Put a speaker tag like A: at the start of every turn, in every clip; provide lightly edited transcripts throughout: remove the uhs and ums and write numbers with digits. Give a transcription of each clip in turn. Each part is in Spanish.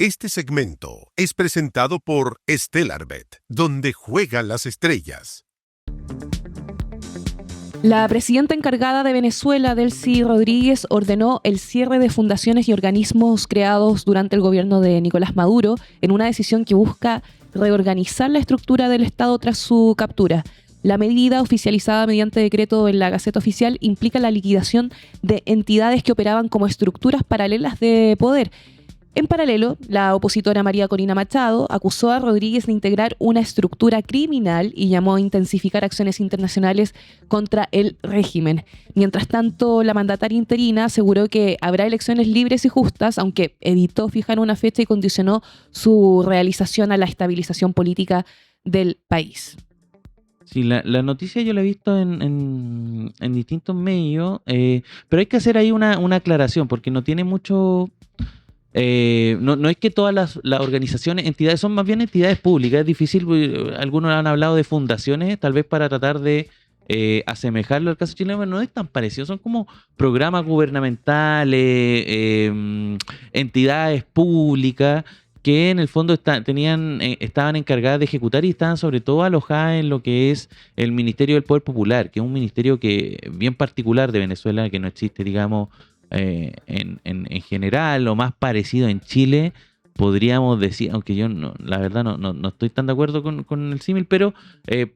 A: Este segmento es presentado por Stellarbet, donde juegan las estrellas.
B: La presidenta encargada de Venezuela, Delcy Rodríguez, ordenó el cierre de fundaciones y organismos creados durante el gobierno de Nicolás Maduro en una decisión que busca reorganizar la estructura del Estado tras su captura. La medida, oficializada mediante decreto en la Gaceta Oficial, implica la liquidación de entidades que operaban como estructuras paralelas de poder. En paralelo, la opositora María Corina Machado acusó a Rodríguez de integrar una estructura criminal y llamó a intensificar acciones internacionales contra el régimen. Mientras tanto, la mandataria interina aseguró que habrá elecciones libres y justas, aunque evitó fijar una fecha y condicionó su realización a la estabilización política del país.
C: Sí, la noticia yo la he visto en distintos medios, pero hay que hacer ahí una aclaración, porque no tiene mucho... no es que todas las organizaciones, entidades, son más bien entidades públicas. Es difícil, algunos han hablado de fundaciones, tal vez para tratar de asemejarlo al caso chileno, pero no es tan parecido. Son como programas gubernamentales, entidades públicas que en el fondo estaban encargadas de ejecutar y estaban sobre todo alojadas en lo que es el Ministerio del Poder Popular, que es un ministerio bien particular de Venezuela, que no existe, digamos, en general, o más parecido en Chile, podríamos decir, aunque yo la verdad no estoy tan de acuerdo con el símil, pero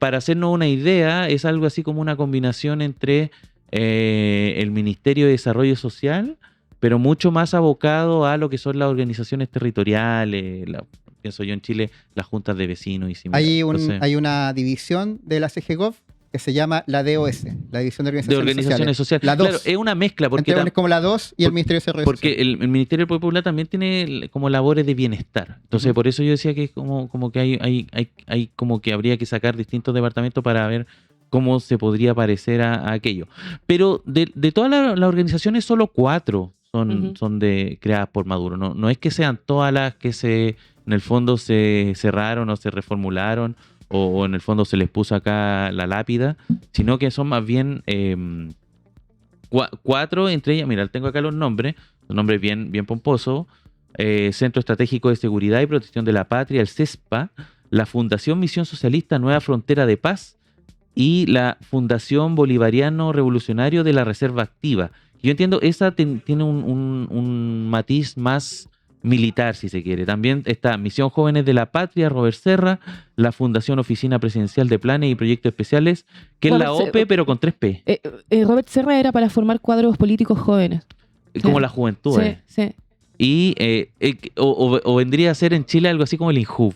C: para hacernos una idea, es algo así como una combinación entre el Ministerio de Desarrollo Social, pero mucho más abocado a lo que son las organizaciones territoriales, pienso yo en Chile, las juntas de vecinos y similares.
D: Hay una división de la CGGOV que se llama la DOS, la División de Organizaciones
C: Sociales.
D: La 2.
C: Claro, es una mezcla. Porque
D: es como la 2 y el Ministerio de Desarrollo
C: Porque
D: Social.
C: el Ministerio del Poder Popular también tiene como labores de bienestar. Entonces, por eso yo decía que es como que hay como que habría que sacar distintos departamentos para ver cómo se podría parecer a aquello. Pero de todas las organizaciones, solo 4 son creadas por Maduro. No es que sean todas las que en el fondo se cerraron o se reformularon, o en el fondo se les puso acá la lápida, sino que son más bien 4, entre ellas, mira, tengo acá los nombres bien pomposos: Centro Estratégico de Seguridad y Protección de la Patria, el CESPA, la Fundación Misión Socialista Nueva Frontera de Paz y la Fundación Bolivariano Revolucionario de la Reserva Activa. Yo entiendo, esa tiene un matiz más militar, si se quiere. También está Misión Jóvenes de la Patria, Robert Serra, la Fundación Oficina Presidencial de Planes y Proyectos Especiales, que es la OPE, pero con 3P.
B: Robert Serra era para formar cuadros políticos jóvenes.
C: Como la juventud.
B: Sí.
C: Y o vendría a ser en Chile algo así como el INJUV.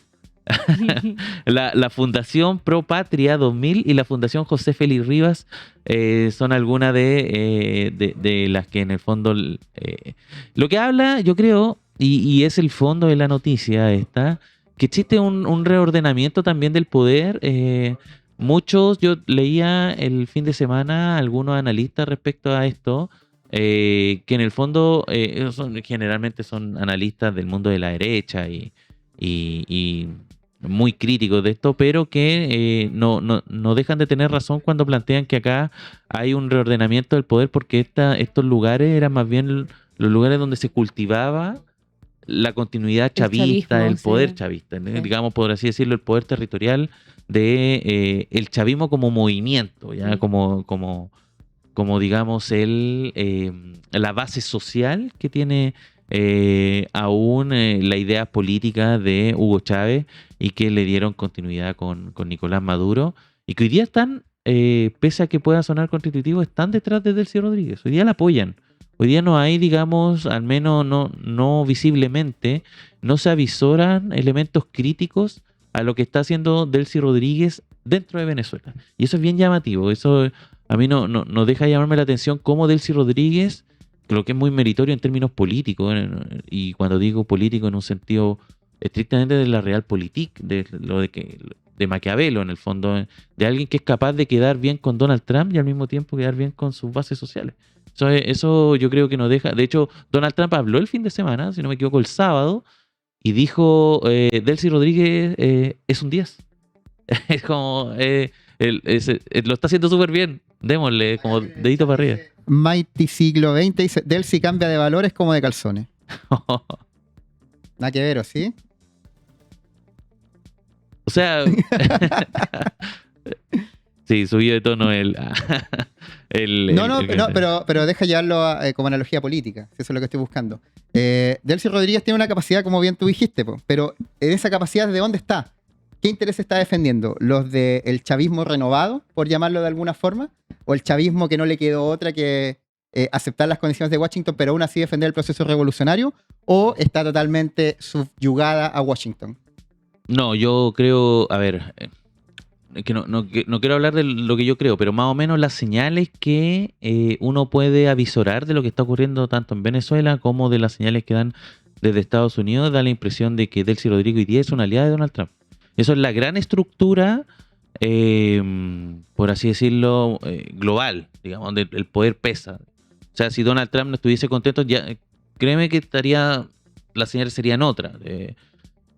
C: la Fundación Pro Patria 2000 y la Fundación José Félix Rivas son algunas de las que en el fondo lo que habla, yo creo, y es el fondo de la noticia esta, que existe un reordenamiento también del poder. Yo leía el fin de semana algunos analistas respecto a esto, que en el fondo generalmente son analistas del mundo de la derecha y muy críticos de esto, pero que no dejan de tener razón cuando plantean que acá hay un reordenamiento del poder, porque estos lugares eran más bien los lugares donde se cultivaba la continuidad chavista, el poder chavista, digamos, por así decirlo, el poder territorial de el chavismo como movimiento, ya como digamos la base social que tiene aún la idea política de Hugo Chávez, y que le dieron continuidad con Nicolás Maduro, y que hoy día están, pese a que pueda sonar constitutivo, están detrás de Delcy Rodríguez. Hoy día la apoyan. Hoy día no hay, digamos, al menos no visiblemente, no se avisoran elementos críticos a lo que está haciendo Delcy Rodríguez dentro de Venezuela. Y eso es bien llamativo. Eso a mí no deja de llamarme la atención cómo Delcy Rodríguez, lo que es muy meritorio en términos políticos, y cuando digo político en un sentido estrictamente de la realpolitik, de Maquiavelo, en el fondo, de alguien que es capaz de quedar bien con Donald Trump y al mismo tiempo quedar bien con sus bases sociales. Eso yo creo que nos deja. De hecho, Donald Trump habló el fin de semana, si no me equivoco, el sábado, y dijo: Delcy Rodríguez es un 10. Es como lo está haciendo súper bien, démosle como dedito para arriba.
D: Mighty Siglo XX dice: Delcy cambia de valores como de calzones. Nada que ver, ¿o sí?
C: O sea, sí, subió de tono
D: pero deja llevarlo como analogía política, si eso es lo que estoy buscando. Delcy Rodríguez tiene una capacidad, como bien tú dijiste, pero en esa capacidad, ¿de dónde está? ¿Qué interés está defendiendo? ¿Los del chavismo renovado, por llamarlo de alguna forma? ¿O el chavismo que no le quedó otra que aceptar las condiciones de Washington, pero aún así defender el proceso revolucionario? ¿O está totalmente subyugada a Washington?
C: No, yo creo, a ver, que no quiero hablar de lo que yo creo, pero más o menos las señales que uno puede avisorar de lo que está ocurriendo tanto en Venezuela como de las señales que dan desde Estados Unidos, da la impresión de que Delcy Rodríguez hoy día es una aliada de Donald Trump. Eso es la gran estructura, por así decirlo, global, digamos, donde el poder pesa. O sea, si Donald Trump no estuviese contento, ya créeme que las señales serían otras.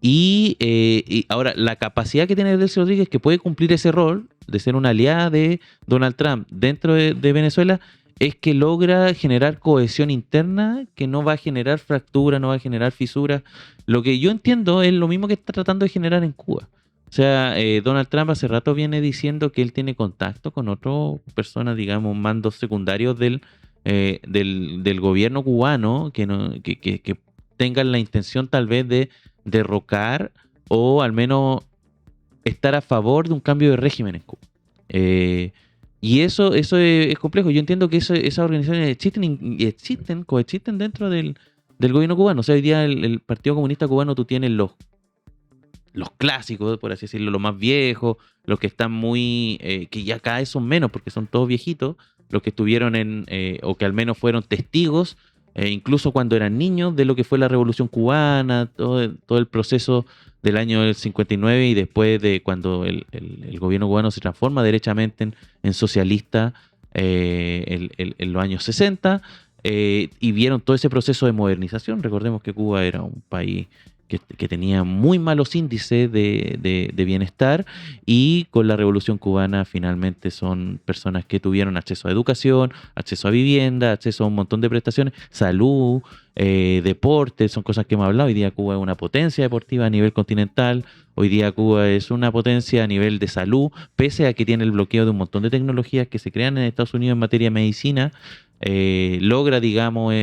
C: Y ahora, la capacidad que tiene Delcy Rodríguez, que puede cumplir ese rol de ser una aliada de Donald Trump dentro de Venezuela, es que logra generar cohesión interna que no va a generar fractura, no va a generar fisura. Lo que yo entiendo es lo mismo que está tratando de generar en Cuba. O sea, Donald Trump hace rato viene diciendo que él tiene contacto con otras personas, digamos, mandos secundarios del gobierno cubano que tengan la intención tal vez de derrocar o al menos estar a favor de un cambio de régimen en Cuba. Y eso es complejo. Yo entiendo que esas organizaciones coexisten dentro del gobierno cubano. O sea, hoy día el Partido Comunista Cubano, tú tienes los clásicos, por así decirlo, los más viejos, los que están muy, que ya cada vez son menos porque son todos viejitos, los que estuvieron o que al menos fueron testigos, incluso cuando eran niños, de lo que fue la Revolución Cubana, todo el proceso del año del 59 y después de cuando el gobierno cubano se transforma derechamente en socialista en los años 60, y vieron todo ese proceso de modernización. Recordemos que Cuba era un país que tenía muy malos índices de bienestar, y con la Revolución Cubana finalmente son personas que tuvieron acceso a educación, acceso a vivienda, acceso a un montón de prestaciones, salud, deporte, son cosas que hemos hablado. Hoy día Cuba es una potencia deportiva a nivel continental, hoy día Cuba es una potencia a nivel de salud, pese a que tiene el bloqueo de un montón de tecnologías que se crean en Estados Unidos en materia de medicina, logra, digamos,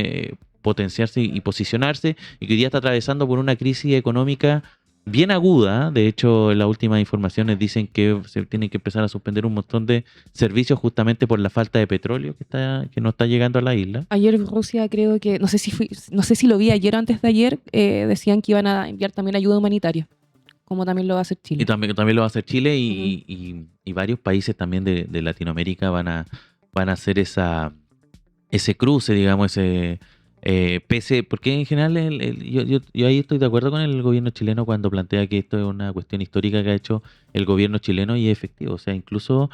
C: potenciarse y posicionarse, y que hoy día está atravesando por una crisis económica bien aguda. De hecho, las últimas informaciones dicen que se tienen que empezar a suspender un montón de servicios justamente por la falta de petróleo que no está llegando a la isla.
B: Ayer Rusia, creo que, no sé si lo vi ayer o antes de ayer, decían que iban a enviar también ayuda humanitaria, como también lo va a hacer Chile.
C: Y también lo va a hacer Chile, y varios países también de Latinoamérica van a hacer ese cruce, digamos, porque en general yo ahí estoy de acuerdo con el gobierno chileno cuando plantea que esto es una cuestión histórica que ha hecho el gobierno chileno, y es efectivo. O sea, incluso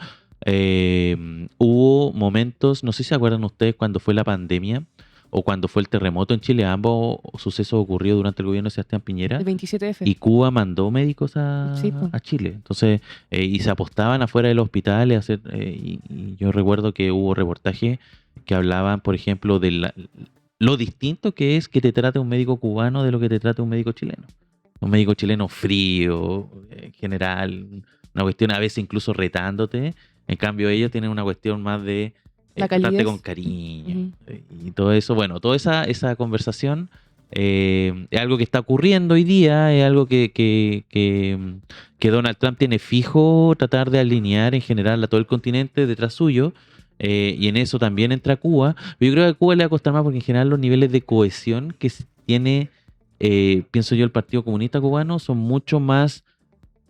C: hubo momentos, no sé si se acuerdan ustedes, cuando fue la pandemia o cuando fue el terremoto en Chile. Ambos sucesos ocurrió durante el gobierno de Sebastián Piñera.
B: El 27F.
C: Y Cuba mandó médicos a Chile. Entonces, y se apostaban afuera de los hospitales. Y yo recuerdo que hubo reportajes que hablaban, por ejemplo, de lo distinto que es que te trate un médico cubano de lo que te trate un médico chileno. Un médico chileno frío, en general, una cuestión a veces incluso retándote. En cambio, ellos tienen una cuestión más de tratarte con cariño. Y todo eso, bueno, toda esa conversación es algo que está ocurriendo hoy día, es algo que Donald Trump tiene fijo tratar de alinear en general a todo el continente detrás suyo. Y en eso también entra Cuba. Pero yo creo que a Cuba le va a costar más porque en general los niveles de cohesión que tiene, pienso yo, el Partido Comunista Cubano son mucho más,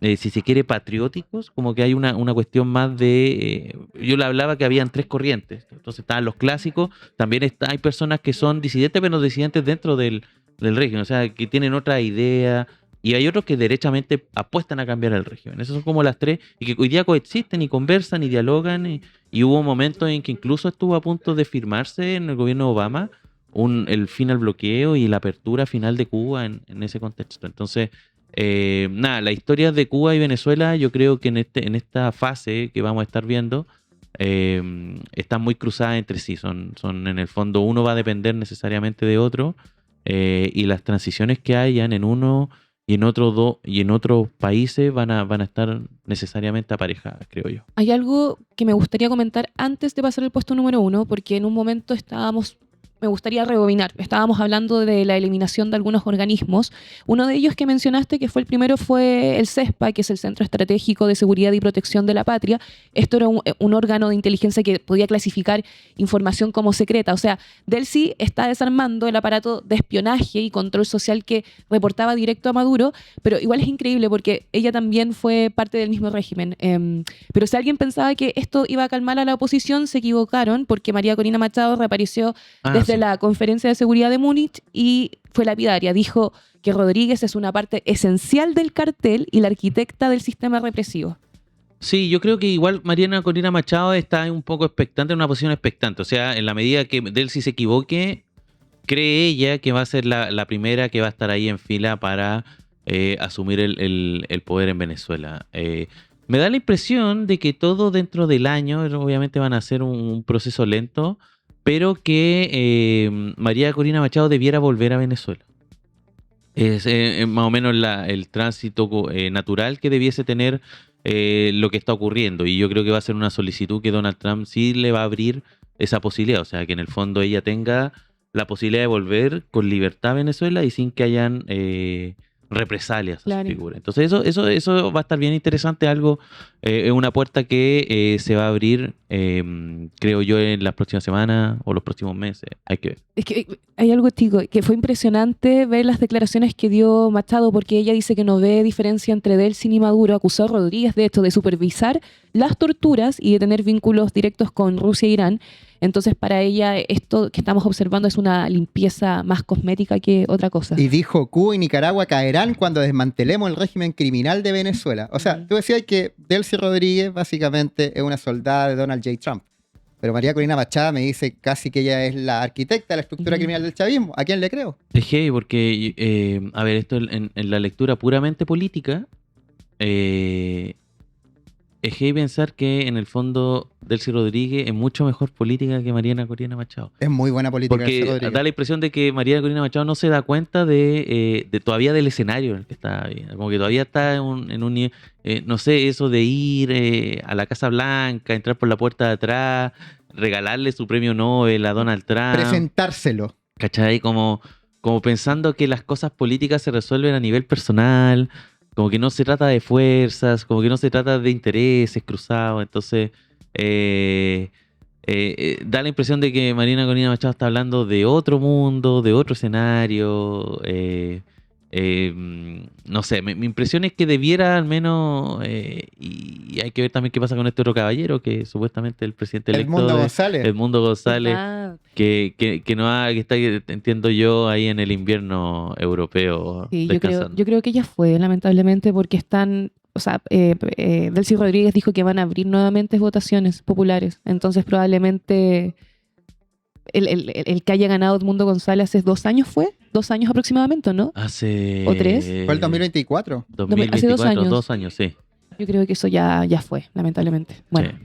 C: si se quiere, patrióticos. Como que hay una cuestión más de... yo le hablaba que habían tres corrientes. Entonces estaban los clásicos, también hay personas que son disidentes, pero disidentes dentro del régimen, o sea, que tienen otra idea. Y hay otros que derechamente apuestan a cambiar el régimen. Esas son como las tres, y que hoy día coexisten y conversan y dialogan. Y hubo momentos en que incluso estuvo a punto de firmarse en el gobierno de Obama el fin al bloqueo y la apertura final de Cuba en ese contexto. Entonces, la historia de Cuba y Venezuela, yo creo que en esta fase que vamos a estar viendo, están muy cruzadas entre sí. Son en el fondo, uno va a depender necesariamente de otro. y las transiciones que hayan en uno y en otros países van a estar necesariamente aparejadas, creo yo.
B: Hay algo que me gustaría comentar antes de pasar al puesto número 1, porque en un momento me gustaría rebobinar. Estábamos hablando de la eliminación de algunos organismos. Uno de ellos que mencionaste, que fue el primero, fue el CESPA, que es el Centro Estratégico de Seguridad y Protección de la Patria. Esto era un órgano de inteligencia que podía clasificar información como secreta. O sea, Delcy está desarmando el aparato de espionaje y control social que reportaba directo a Maduro, pero igual es increíble porque ella también fue parte del mismo régimen. Pero si alguien pensaba que esto iba a calmar a la oposición, se equivocaron, porque María Corina Machado reapareció desde la Conferencia de Seguridad de Múnich y fue lapidaria. Dijo que Rodríguez es una parte esencial del cartel y la arquitecta del sistema represivo.
C: Sí, yo creo que igual Mariana Corina Machado está un poco expectante, en una posición expectante. O sea, en la medida que Delcy se equivoque, cree ella que va a ser la primera que va a estar ahí en fila para asumir el poder en Venezuela. Me da la impresión de que todo dentro del año, obviamente van a ser un proceso lento, pero que María Corina Machado debiera volver a Venezuela. Es más o menos el tránsito natural que debiese tener lo que está ocurriendo. Y yo creo que va a ser una solicitud que Donald Trump sí le va a abrir esa posibilidad. O sea, que en el fondo ella tenga la posibilidad de volver con libertad a Venezuela y sin que hayan represalias a su figura. Entonces eso va a estar bien interesante. Es una puerta que se va a abrir, creo yo, en las próximas semanas o los próximos meses. Hay que ver.
B: Es que hay algo, Tico, que fue impresionante ver las declaraciones que dio Machado, porque ella dice que no ve diferencia entre Delcy y Maduro. Acusó a Rodríguez de esto, de supervisar las torturas y de tener vínculos directos con Rusia e Irán. Entonces, para ella, esto que estamos observando es una limpieza más cosmética que otra cosa.
D: Y dijo, Cuba y Nicaragua caerán cuando desmantelemos el régimen criminal de Venezuela. O sea, tú decías que Delcy Rodríguez básicamente es una soldada de Donald J. Trump. Pero María Corina Machado me dice casi que ella es la arquitecta de la estructura criminal del chavismo. ¿A quién le creo?
C: Es heavy porque, a ver, esto en la lectura puramente política, es heavy pensar que en el fondo Delcy Rodríguez es mucho mejor política que Mariana Corina Machado.
D: Es muy buena política.
C: Porque da la impresión de que Mariana Corina Machado no se da cuenta de todavía del escenario en el que está viviendo. Como que todavía está en un no sé, eso de ir a la Casa Blanca, entrar por la puerta de atrás, regalarle su premio Nobel a Donald Trump.
D: Presentárselo.
C: ¿Cachai? Como pensando que las cosas políticas se resuelven a nivel personal. Como que no se trata de fuerzas, como que no se trata de intereses cruzados. Entonces, da la impresión de que Mariana Corina Machado está hablando de otro mundo, de otro escenario. No sé, mi impresión es que debiera al menos, y hay que ver también qué pasa con este otro caballero, que supuestamente el presidente electo
D: Edmundo González.
C: Edmundo González, que está, entiendo yo, ahí en el invierno europeo.
B: Sí,
C: descansando.
B: yo creo que ella fue, lamentablemente, porque Delcy Rodríguez dijo que van a abrir nuevamente votaciones populares. Entonces probablemente el que haya ganado Edmundo González hace 2 años fue, 2 años aproximadamente, ¿no?
C: ¿O
B: 3?
D: ¿Fue el 2024?
C: 2024,
B: hace 2 años.
C: 2 años, sí.
B: Yo creo que eso ya fue, lamentablemente. Bueno.
C: Sí.